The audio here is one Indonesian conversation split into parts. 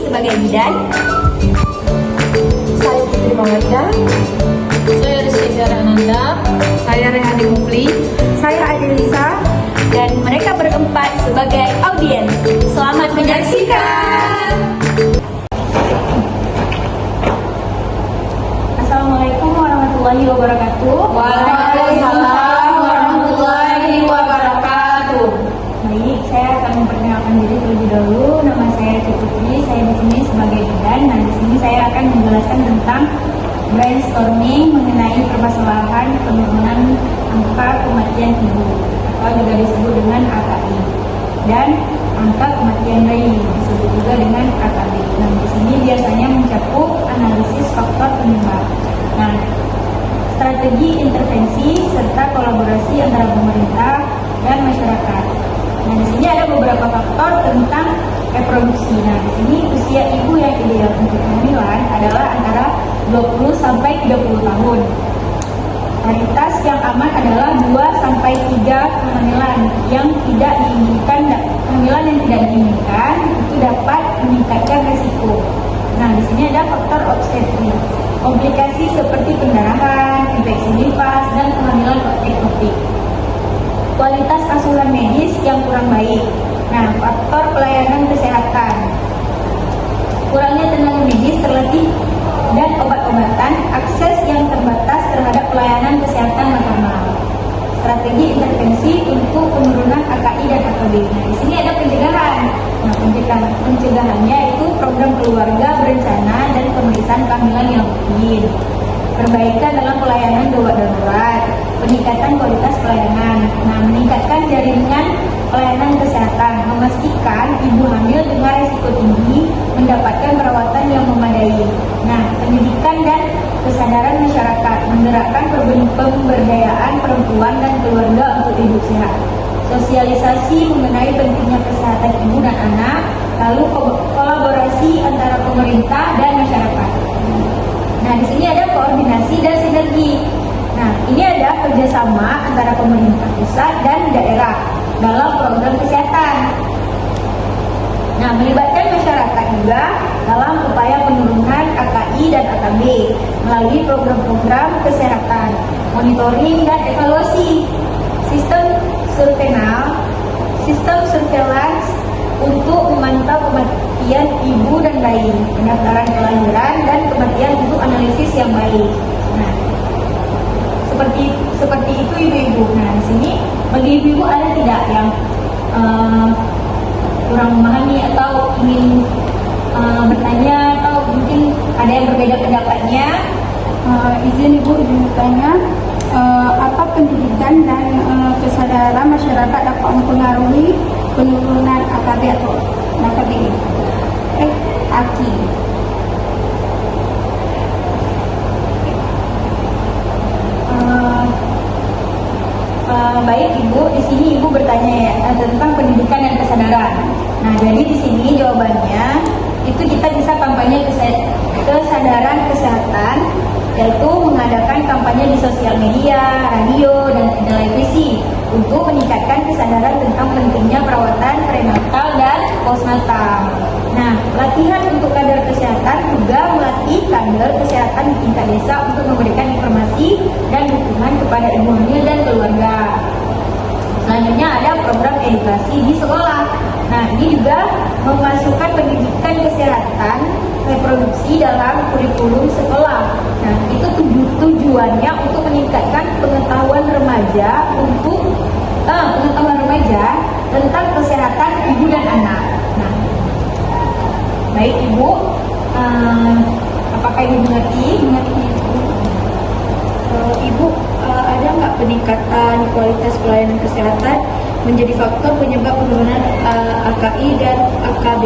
sebagai bidan. Saya Putri Mawarda. Saya Rizky Jarananda. Saya Rehani Mufli. Saya Adelisa. Dan mereka berempat sebagai audiens. Selamat menyaksikan. Assalamualaikum warahmatullahi wabarakatuh. Waalaikumsalam warahmatullahi wabarakatuh. Baik, saya akan memperkenalkan diri terlebih dahulu. Nama saya Putri. Saya di sini sebagai bidan. Nah, di sini saya akan menjelaskan tentang brainstorming mengenai permasalahan penurunan angka kematian ibu atau juga disebut dengan AKI, dan angka kematian bayi disebut juga dengan AKB. Nah, di sini biasanya mencakup analisis faktor penyebab. Nah, strategi intervensi serta kolaborasi antara pemerintah dan masyarakat. Nah, di sini ada beberapa faktor tentang reproduksi. Nah, di sini usia ibu yang ideal untuk kehamilan adalah antara 20 sampai 30 tahun. Varietas yang aman adalah 2 sampai 3 kehamilan yang tidak diinginkan. Kehamilan yang tidak diinginkan itu dapat meningkatkan risiko. Nah, di sini ada faktor obstetrik. Komplikasi seperti pendarahan, infeksi nifas, dan kehamilan ektopik. Kualitas asuhan medis yang kurang baik. Nah, faktor pelayanan kesehatan. Kurangnya tenaga medis terlatih dan obat-obatan, akses yang terbatas terhadap pelayanan kesehatan maternal. Strategi intervensi untuk penurunan AKI dan AKB. Nah, di sini ada pencegahan. Nah, pencegahannya itu program keluarga berencana dan pemeriksaan kehamilan yang rutin. Perbaikan dalam pelayanan gawat darurat, peningkatan kualitas pelayanan. Nah, meningkatkan jaringan pelayanan kesehatan, memastikan ibu hamil dengan risiko tinggi mendapatkan perawatan yang memadai. Nah, pendidikan dan kesadaran masyarakat, menggerakkan pemberdayaan perempuan dan keluarga untuk hidup sehat. Sosialisasi mengenai pentingnya kesehatan ibu dan anak, lalu kolaborasi antara pemerintah dan masyarakat. Nah, di sini ada koordinasi dan sinergi. Nah, ini ada kerjasama antara pemerintah pusat dan daerah dalam program kesehatan. Nah, melibatkan masyarakat juga dalam upaya penurunan AKI dan AKB melalui program-program kesehatan, monitoring dan evaluasi, sistem surveillance untuk memantau kematian ibu dan bayi, pendaftaran kelahiran dan kematian untuk analisis yang baik. Nah, seperti itu ibu-ibu. Nah, di sini bagi ibu-ibu ada tidak yang kurang memahami atau ingin bertanya, atau mungkin ada yang berbeda pendapatnya? Izin Ibu bertanya, apa pendidikan dan kesadaran masyarakat dapat mempengaruhi penurunan AKB atau AKB? AKI. Baik Ibu, di sini Ibu bertanya ya tentang pendidikan dan kesadaran. Nah, jadi di sini jawabannya itu kita bisa kampanye kesadaran kesehatan, yaitu mengadakan kampanye di sosial media, radio, dan televisi untuk meningkatkan kesadaran tentang pentingnya perawatan prenatal dan postnatal. Nah, pelatihan untuk kader kesehatan juga melatih kader kesehatan di tingkat desa untuk memberikan informasi dan dukungan kepada ibu hamil dan keluarga. Selanjutnya ada program edukasi di sekolah. Nah, ini juga memasukkan pendidikan kesehatan reproduksi dalam kurikulum sekolah. Nah, itu tujuannya untuk meningkatkan pengetahuan remaja tentang kesehatan ibu dan anak. Nah, baik Ibu, apakah Ibu mengerti? Ibu, ada nggak peningkatan kualitas pelayanan kesehatan menjadi faktor penyebab penurunan AKI dan AKB?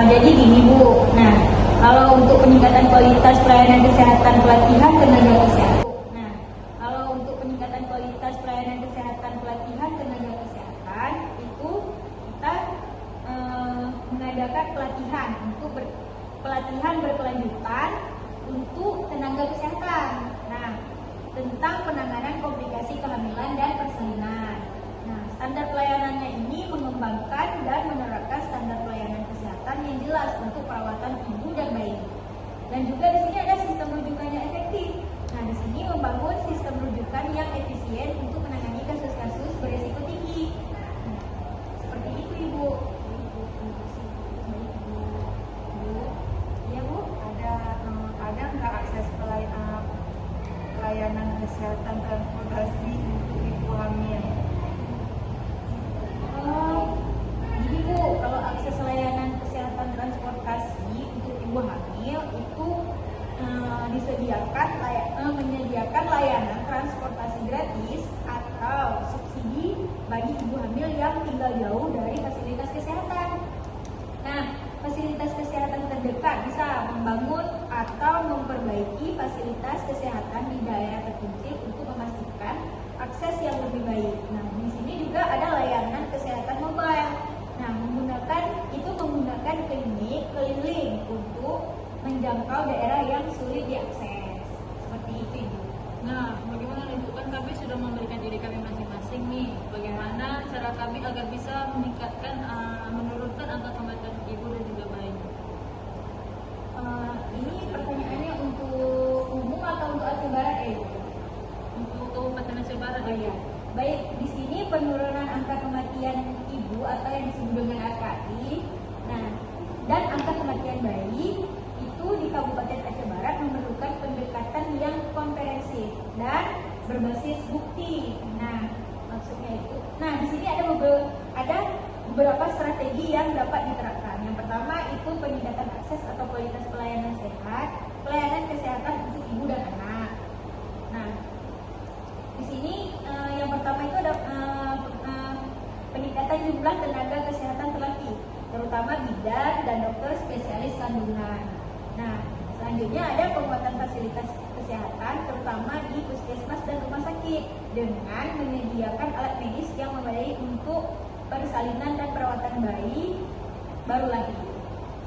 Jadi gini Bu, nah kalau untuk peningkatan kualitas pelayanan kesehatan pelatihan tenaga kesehatan. Nah, kalau untuk peningkatan kualitas pelayanan kesehatan pelatihan tenaga kesehatan itu kita mengadakan pelatihan untuk pelatihan berkelanjutan untuk tenaga kesehatan. Nah, tentang penanganan komplikasi kehamilan dan persalinan. layanan kesehatan transportasi untuk ibu hamil? Jadi Bu, kalau akses layanan kesehatan transportasi untuk ibu hamil itu menyediakan layanan transportasi gratis atau subsidi bagi ibu hamil yang tinggal jauh dari fasilitas kesehatan. Nah, fasilitas kesehatan terdekat bisa membangun atau memperbaiki fasilitas kesehatan di daerah terpencil untuk memastikan akses yang lebih baik. Nah, di sini juga ada layanan kesehatan mobile. Nah, menggunakan klinik keliling untuk menjangkau daerah yang sulit diakses. Seperti itu, Ibu. Nah, bagaimana itu kan kami sudah memberikan diri kami masing-masing nih. Bagaimana cara kami agar bisa meningkatkan, menurunkan angka kematian ibu dan juga bayi? Ini pertanyaannya untuk umum atau untuk Aceh Barat, Ibu? Untuk Kabupaten Aceh Barat, Oh iya. Baik, di sini penurunan angka kematian ibu atau yang disebut dengan AKI, nah, dan angka kematian bayi itu di Kabupaten Aceh Barat memerlukan pendekatan yang komprehensif dan berbasis bukti. Nah, maksudnya itu. Nah, di sini ada beberapa strategi yang dapat diterapkan. Yang pertama itu peningkatan akses atau kualitas pelayanan kesehatan untuk ibu dan anak. Nah, di sini yang pertama itu ada peningkatan jumlah tenaga kesehatan terlatih, terutama bidan dan dokter spesialis kandungan. Nah, selanjutnya ada penguatan fasilitas kesehatan, terutama di puskesmas dan rumah sakit, dengan menyediakan alat medis yang memadai untuk persalinan dan perawatan bayi baru lahir.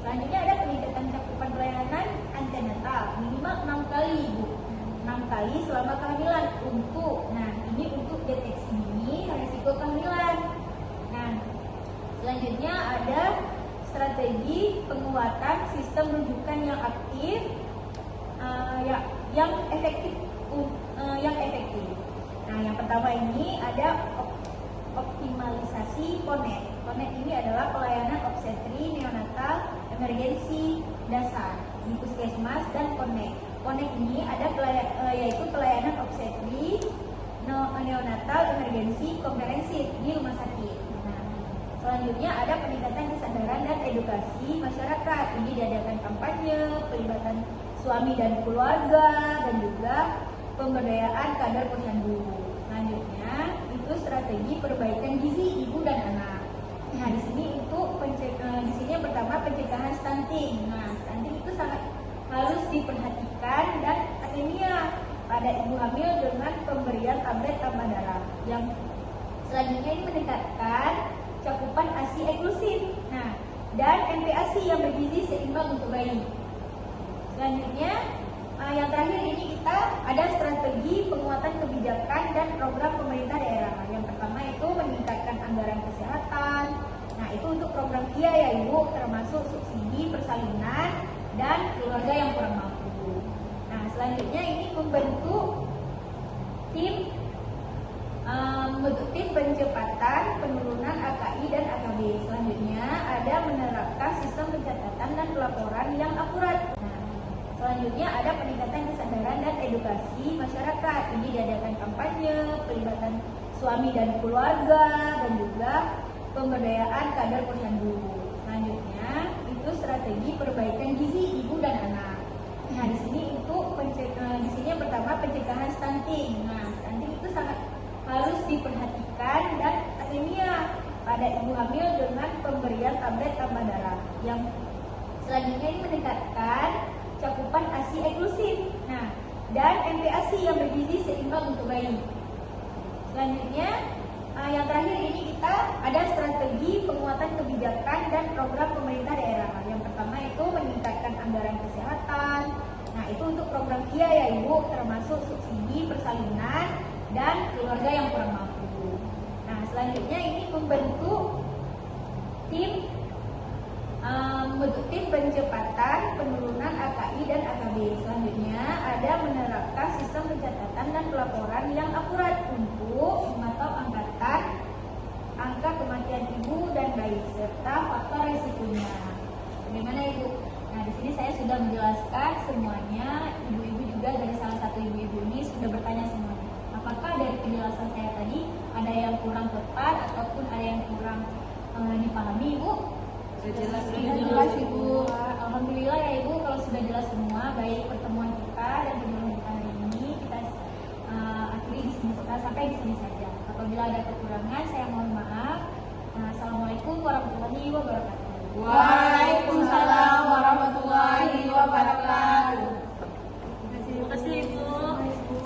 Selanjutnya ada peningkatan cakupan pelayanan antenatal minimal 6 kali, Bu. 6 kali selama kehamilan ini untuk deteksi dini risiko kehamilan. Nah, selanjutnya ada strategi penguatan sistem rujukan yang aktif, yang efektif. Nah, yang pertama ini ada optimalisasi PONET. PONET ini adalah pelayanan obstetri neonatal emergensi dasar di puskesmas dan PONET. PONET ini ada yaitu pelayanan obstetri neonatal emergensi komprehensif di rumah sakit. Nah, selanjutnya ada peningkatan kesadaran dan edukasi masyarakat. Ini diadakan kampanye, pelibatan suami dan keluarga, dan juga pemberdayaan kader posyandu. Selanjutnya itu strategi perbaikan gizi ibu dan anak. Nah, di sini yang pertama pencegahan stunting. Nah, stunting itu sangat harus diperhatikan dan anemia pada ibu hamil dengan pemberian tablet tambah darah. Yang selanjutnya ini meningkatkan cakupan ASI eksklusif. Nah, dan MPASI yang bergizi seimbang untuk bayi. Selanjutnya yang terakhir ini kita ada strategi penguatan kebijakan dan program pemerintah daerah. Yang pertama itu meningkatkan anggaran kesehatan. Nah, itu untuk program KIA ya Ibu, termasuk subsidi persalinan dan keluarga yang kurang mampu. Nah, selanjutnya ini membentuk tim percepatan penurunan AKI dan AKB. Selanjutnya ada menerapkan sistem pencatatan dan pelaporan yang akurat. Nah, selanjutnya ada peningkatan kesadaran dan edukasi masyarakat. Ini diadakan kampanye, pelibatan suami dan keluarga, dan juga pemberdayaan kader posyandu. Selanjutnya itu strategi perbaikan gizi ibu dan anak. Nah, di sini yang pertama pencegahan stunting. Nah, stunting itu sangat harus diperhatikan dan anemia pada ibu hamil dengan pemberian tablet tambah darah. Yang selanjutnya ini meningkatkan cakupan ASI eksklusif. Nah, dan MPASI yang bergizi seimbang untuk bayi. Selanjutnya yang terakhir ini kita ada strategi penguatan kebijakan dan program pemerintah daerah. Yang pertama itu meningkatkan anggaran kesehatan. Nah, itu untuk program KIA ya Ibu, termasuk subsidi persalinan dan keluarga yang kurang mampu. Nah, selanjutnya ini membentuk tim percepatan penurunan AKI dan AKB. Selanjutnya ada menerapkan sistem pencatatan dan pelaporan yang akurat untuk memantau angka kematian ibu dan bayi serta faktor risikonya. Bagaimana Ibu? Nah, di sini saya sudah menjelaskan semuanya. Ibu-ibu juga juga dari salah satu ibu-ibu ini sudah bertanya semuanya. Apakah dari penjelasan saya tadi ada yang kurang tepat ataupun ada yang kurang dipahami, Ibu? Sudah jelas, Ibu. Alhamdulillah ya Ibu, kalau sudah jelas semua, baik pertemuan kita dan pertemuan kita hari ini kita akhiri di sini, sampai di sini saja. Apabila ada kekurangan, saya mohon maaf. Assalamualaikum warahmatullahi wabarakatuh. Waalaikumsalam warahmatullahi wabarakatuh. Terima kasih Ibu.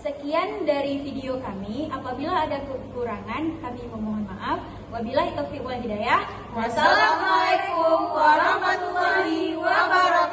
Sekian dari video kami. Apabila ada kekurangan, kami memohon maaf. Wabillahi taufiq wal hidayah. Wassalamualaikum warahmatullahi wabarakatuh.